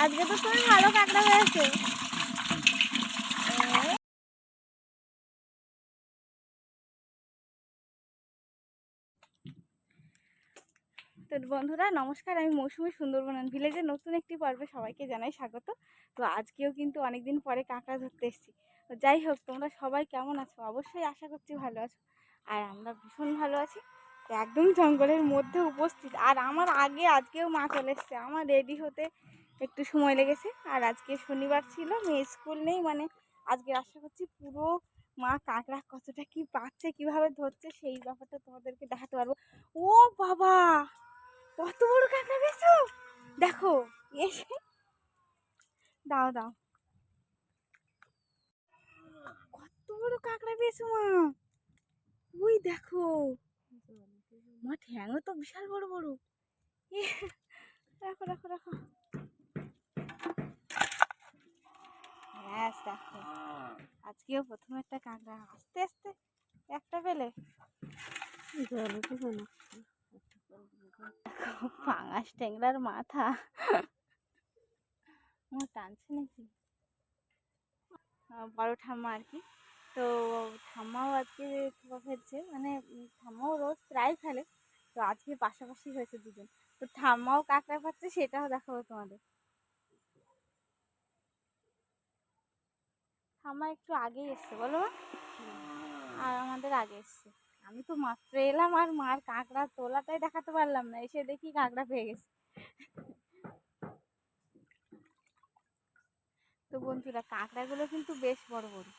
আজকে তো তুমি ভালো কাঁকড়া হয়েছে। তো বন্ধুরা নমস্কার, আমি মৌসুমী সুন্দরবন ভিলেজের নতুন একটি পর্বে সবাইকে জানাই স্বাগত। তো আজকেও কিন্তু অনেকদিন পরে কাঁকড়া ধরতে এসেছি। তো যাই হোক, তোমরা সবাই কেমন আছো? অবশ্যই আশা করছি ভালো আছো। আর আমরা ভীষণ ভালো আছি। তো একদম জঙ্গলের মধ্যে উপস্থিত, আর আমার আগে আজকেও মা চলে এসছে। আমার রেডি হতে একটু সময় লেগেছে। আর আজকে শনিবার ছিল, মেয়ে স্কুল নেই, মানে আজকে আশা করছি পুরো মা কাঁকড়া কতটা কি পাচ্ছে, কিভাবে ধরছে সেই ব্যাপারটা তোমাদেরকে দেখাতে পারবো। ও বাবা, কত বড় কাঁকড়া পেয়েছো দেখো। এসে দাও দাও, কত বড় কাঁকড়া পেয়েছো মা। ওই দেখো, মা ঠ্যাংও তো বিশাল বড় বড়। রাখো রাখো রাখো। হ্যাঁ দেখো, আজকেও প্রথম একটা কাঁকড়া। আস্তে আস্তে একটা পেলে পাঙাশ ট্যাংরার মাথা আমার টানছে নাকি বড় ঠাম্মা আর কি। তো ঠাম্মাও আজকে ফেলছে, মানে ঠাম্মাও রোজ প্রায় ফেলে। তো আজকে পাশাপাশি হয়েছে দুজন। তো ঠাম্মাও কাঁকড়া পাচ্ছে, সেটাও দেখাবো তোমাদের। ঠাম্মা একটু আগেই এসছে বলো মা, আর আমাদের আগে এসছে। আমি তো মাত্র এলাম, আর মার কাঁকড়া তোলাটাই দেখাতে পারলাম না, এসে দেখি কাঁকড়া পেয়ে গেছে। তো বন্ধুরা, কাঁকড়াগুলো কিন্তু বেশ বড় বড়,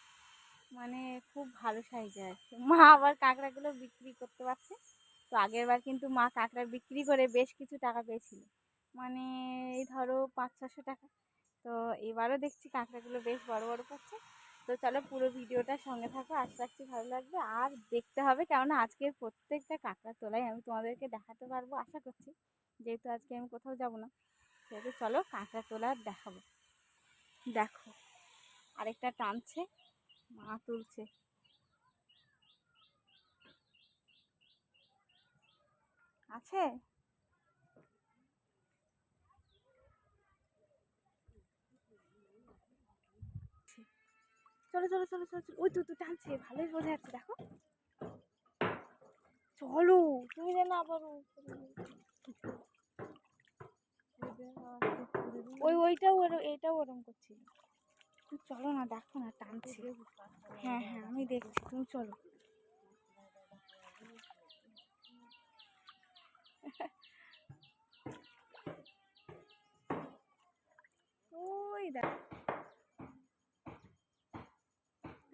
মানে খুব ভালো সাইজের। মা আবার কাঁকড়াগুলো বিক্রি করতে পারছে। তো আগের বার কিন্তু মা কাঁকড়া বিক্রি করে বেশ কিছু টাকা পেয়েছিল, মানে এই ধরো 500-600 টাকা। তো এবারও দেখছি কাঁকড়াগুলো বেশ বড় বড় পাচ্ছে। তো চলো পুরো ভিডিওটা সঙ্গে থাকো, আশা রাখছি ভালো লাগবে। আর দেখতে হবে, কেননা আজকের প্রত্যেকটা কাঁকড়া তোলাই আমি তোমাদেরকে দেখাতে পারবো আশা করছি, যেহেতু আজকে আমি কোথাও যাব না। সেহেতু চলো কাঁকড়া তোলা দেখাবো। দেখো, আরেকটা টানছে, মা তুলছে। আছে, চলো চলো চলো চলো চলো, ওই তো টানছে, ভালোই বোঝা যাচ্ছে। দেখো চলো, তুমি যেন আবার ওইটাও এইটাও ওরম করছিল। তুমি চলো না, দেখো না টানছে। হ্যাঁ হ্যাঁ আমি দেখছি, তুমি চলো। ওই দেখ,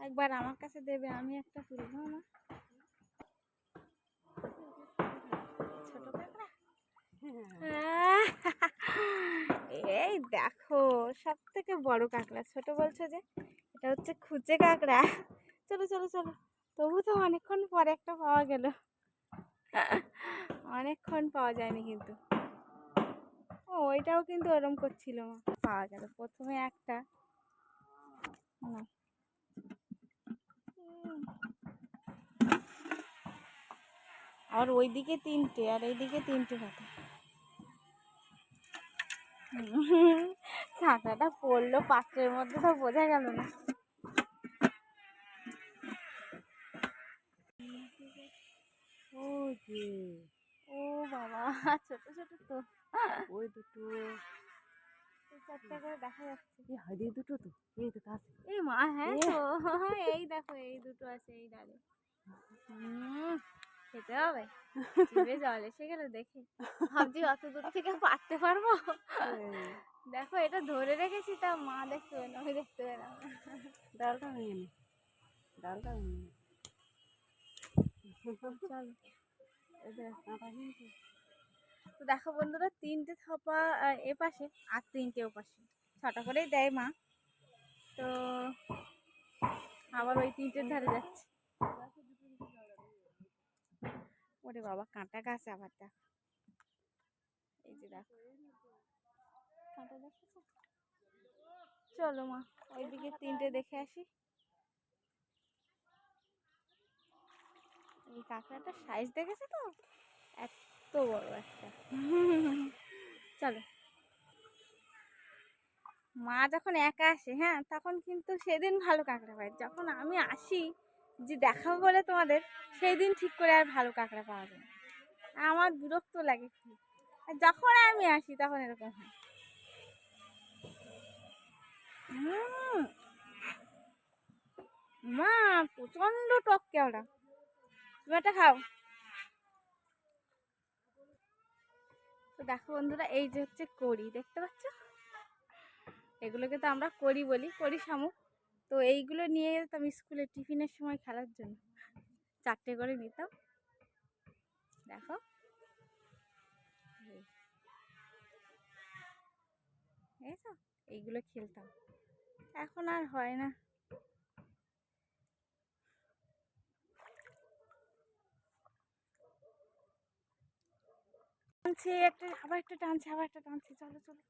একবার আমার কাছে দেবে, আমি একটা তুলবো না। ছোট কাঁকড়া, এই দেখো, সব থেকে বড় কাঁকড়া। ছোট বলছো যে, এটা হচ্ছে খুচে কাঁকড়া। চলো চলো চলো, তবু তো অনেকক্ষণ পরে একটা পাওয়া গেল। অনেকক্ষণ পাওয়া যায়নি কিন্তু। ও ওইটাও কিন্তু ওরম করছিল, পাওয়া গেল প্রথমে একটা। আর ওইদিকে তিনটে, আর এইদিকে তিনটে কথা। কাঁকড়াটা পড়লো পাত্রের মধ্যে, তো বোঝা গেল না। ও বাবা, ছোট ছোট তো, ওই দুটো চারটা করে দেখা যাচ্ছে। এই দুটো তো, এই দুটো আছে। এই মা, হ্যাঁ তো, এই দেখো এই দুটো আছে এই ডালে। খেতে হবে, জিভে জল এসে গেল দেখে। ভাবছি অত দূর থেকে পারতে পারবো। দেখো এটা ধরে রেখেছি, তা মা দেখতে পেল, আমি দেখতে পেলাম। ডালটা ভেঙে নি, ডালটা ভেঙে নি। চলো, তো দেখো বন্ধুরা, তিনটে থপা এ পাশে আর তিনটে ও পাশে, 6টা করেই দেয় মা। তো আবার ওই তিনটের ধারে যাচ্ছে। ওরে বাবা, কাঁটা গাছ আবার দেখো, এই যে দেখো কাঁটা দেখেছো। চলো মা, ওইদিকে তিনটে দেখে আসি। এই কাঁকড়াটার সাইজ দেখেছো তো, এত বড় একটা। চলো, মা যখন একা আসে, হ্যাঁ, তখন কিন্তু সেদিন ভালো কাঁকড়া পায়। যখন আমি আসি যে দেখাবো বলে তোমাদের, সেই দিন ঠিক করে আর ভালো কাঁকড়া পাওয়া যায় না। আমার বিরক্ত লাগে খুব। আর যখন আমি আসি তখন এরকম হয়। মা প্রচন্ড টক কেওড়া, তুমি একটা খাও। তো দেখো বন্ধুরা, এই যে হচ্ছে কড়ি, দেখতে পাচ্ছ? এগুলোকে তো আমরা কড়ি বলি, কড়ি শামুক। তো এইগুলো নিয়ে যেতাম স্কুলে টিফিনের সময় খেলার জন্য, 4টে করে নিতাম। দেখো এইগুলো খেলতাম, এখন আর হয় না। টানছে একটা, আবার একটা টানছে, আবার একটা টানছে, চলো চলো।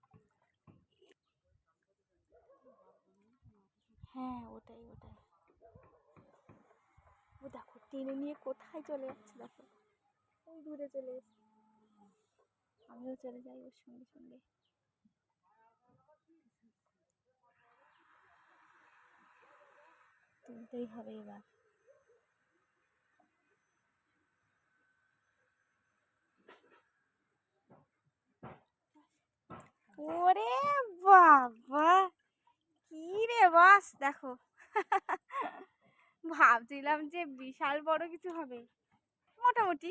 হ্যাঁ ওটাই ওটাই। ও দেখো টেনে নিয়ে কোথায় চলে যাচ্ছে, দেখো ওই দূরে চলে গেছে। আমিও চলে যাই ওর সঙ্গে সঙ্গে। তুলতেই হবে এবার। ওরে বাবা, কি রে বাস, দেখো ভাবছিলাম যে বিশাল বড় কিছু হবে, মোটামুটি।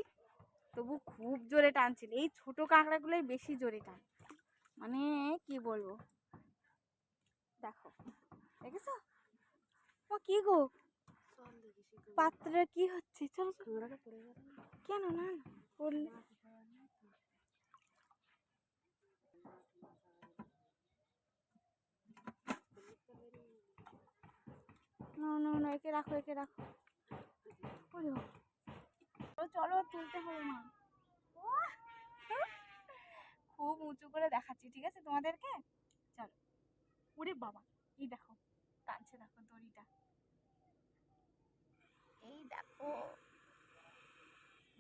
তবু খুব জোরে টানছিল। এই ছোট কাঁকড়াগুলোই বেশি জোরে টান, মানে কি বলবো। দেখো দেখেছো? ও কি গো, পাত্রে কি হচ্ছে? চলো কেন না পড়লে। না না না, একে রাখো একে রাখো। চলো চলো, তুলতে হবে না। খুব উঁচু করে দেখাচ্ছি, ঠিক আছে তোমাদেরকে? চলো। ওরে বাবা, এই দেখো টানছে, দেখো দড়িটা, এই দেখো,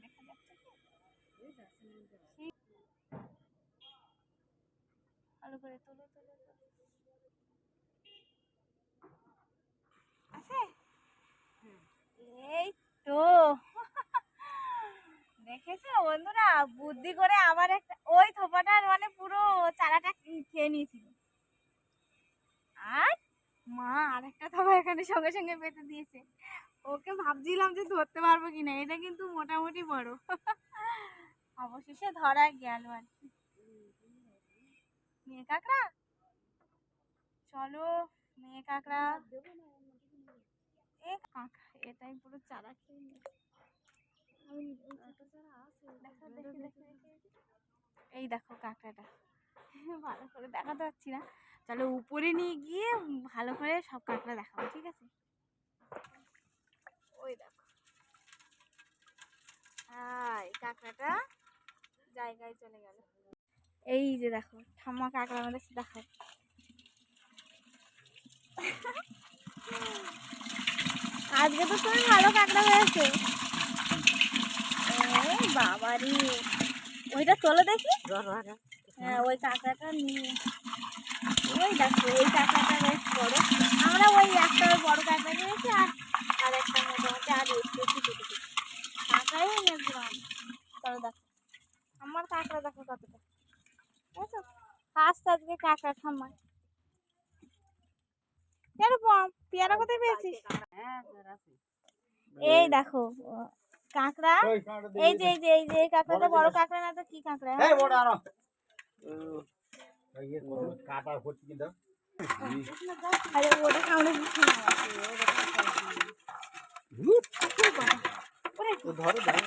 দেখা যাচ্ছে কি? ভালো করে তোলো তোলো তোলো। আছে, এই তো দেখেছো বন্ধুরা, বুদ্ধি করে আবার একটা, ওই থোপাটার মানে পুরো চারাটা খেয়ে নিয়েছিল। আর মা আরেকটা থোপা এখানে সঙ্গে সঙ্গে পেতে দিয়েছে। ওকে ভাবছিলাম যে ধরতে পারবো কিনা, এটা কিন্তু মোটামুটি বড়। অবশেষে ধরা গেল আর কি। মেয়ে কাঁকড়া, চলো মেয়ে কাঁকড়া। এ কাঁকড়া, এটাই পুরো চারা খেয়ে নিয়েছে। এই দেখো কাঁকড়াটা, ভালো করে দেখাতে পারছি না। চলো উপরে নিয়ে গিয়ে ভালো করে সব কাঁকড়া দেখাবো, ঠিক আছে? ওই দেখো, কাঁকড়াটা জায়গায় চলে গেল। এই যে দেখো ঠাম্মা কাঁকড়া আমাদের দেখো। আজকে তো তুমি ভালো কাঁকড়া হয়েছে। বাবারি, ওইটা তোলো দেখি। হ্যাঁ ওই কাঁকড়াটা নিয়ে, ওই দেখো ওই কাঁকড়াটা বেশ বড়। আমরা ওই একটা বড় কাঁকড়া নিয়েছি, আর একটা মোটামুটি, আর একটু একটু ছোটো ছোটো কাঁকড়াই এনেছিলাম। চলো দেখো আমার কাঁকড়া, দেখো কতটা, বুঝেছো? ফার্স্ট আজকে কাঁকড়া ঠাম্মা। এরকম পেয়ারা কোথায় পেয়েছিস? এই দেখো কাঁকড়া, এই যে এই যে এই যে এই কাঁকড়াটা বড় কাঁকড়া না তো কি কাঁকড়া? কাটা হচ্ছে কিন্তু, আরে ওটা কামড়ে দিচ্ছে না। ধরো ধরো ধরো,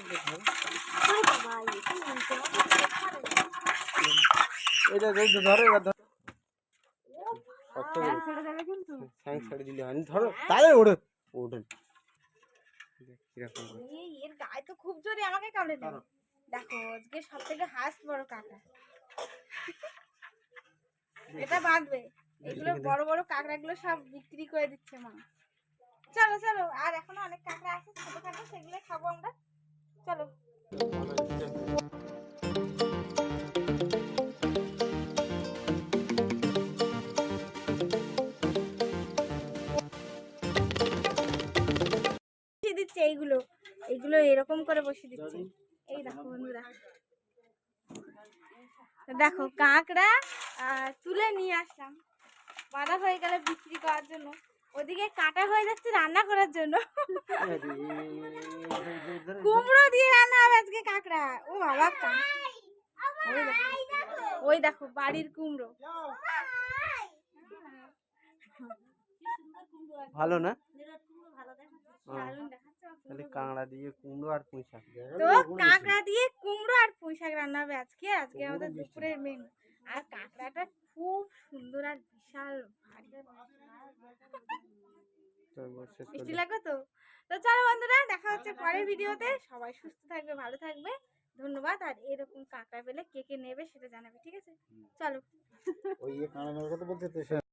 এটা ধরো এবার ধরো। ছেড়ে দিলে হয়, ধরো তাহলে ওড়ে ওঠেন। এর গায়ে তো খুব জোরে আমাকে কামড়ে দিল। দেখো আজকে সব থেকে হাস্ট বড় কাঁকড়া, এটা বাঁধবে। এগুলো বড় বড় কাঁকড়া গুলো সব বিক্রি করে দিচ্ছে মা। চলো চলো, আর এখনো অনেক কাঁকড়া আছে ছোট কাঁকড়া, সেগুলো খাবো আমরা। চলো। এইগুলো এইগুলো এরকম করে বসিয়ে দিচ্ছি। এই দেখো বন্ধুরা, দেখো কাঁকড়া তুলে নিয়ে আসলাম, বাঁধা হয়ে গেলে বিক্রি করার জন্য, ওদিকে কাটা হয়ে যাচ্ছে রান্না করার জন্য। কুমড়ো দিয়ে রান্না হবে আজকে কাঁকড়া। ও বাবা, ওই দেখো বাড়ির কুমড়ো, ভালো না? দারুণ দেখাচ্ছে। তাহলে কাঁকড়া দিয়ে কুমড়ো আর পুঁই শাক। তো কাঁকড়া দিয়ে কুমড়ো আর পুঁই শাক রান্না হবে আজকে আমাদের দুপুরের মেনু। আর কাঁকড়াটা খুব সুন্দর আর বিশাল ভারী। মিষ্টি লাগবে তো? তো চলো বন্ধুরা, দেখা হচ্ছে পরের ভিডিওতে। সবাই সুস্থ থাকবে, ভালো থাকবে, ধন্যবাদ। আর এরকম কাঁকড়া পেলে কে কে নেবে সেটা জানাবে, ঠিক আছে? চলো। ওই কাঁকড়া কথা বলতে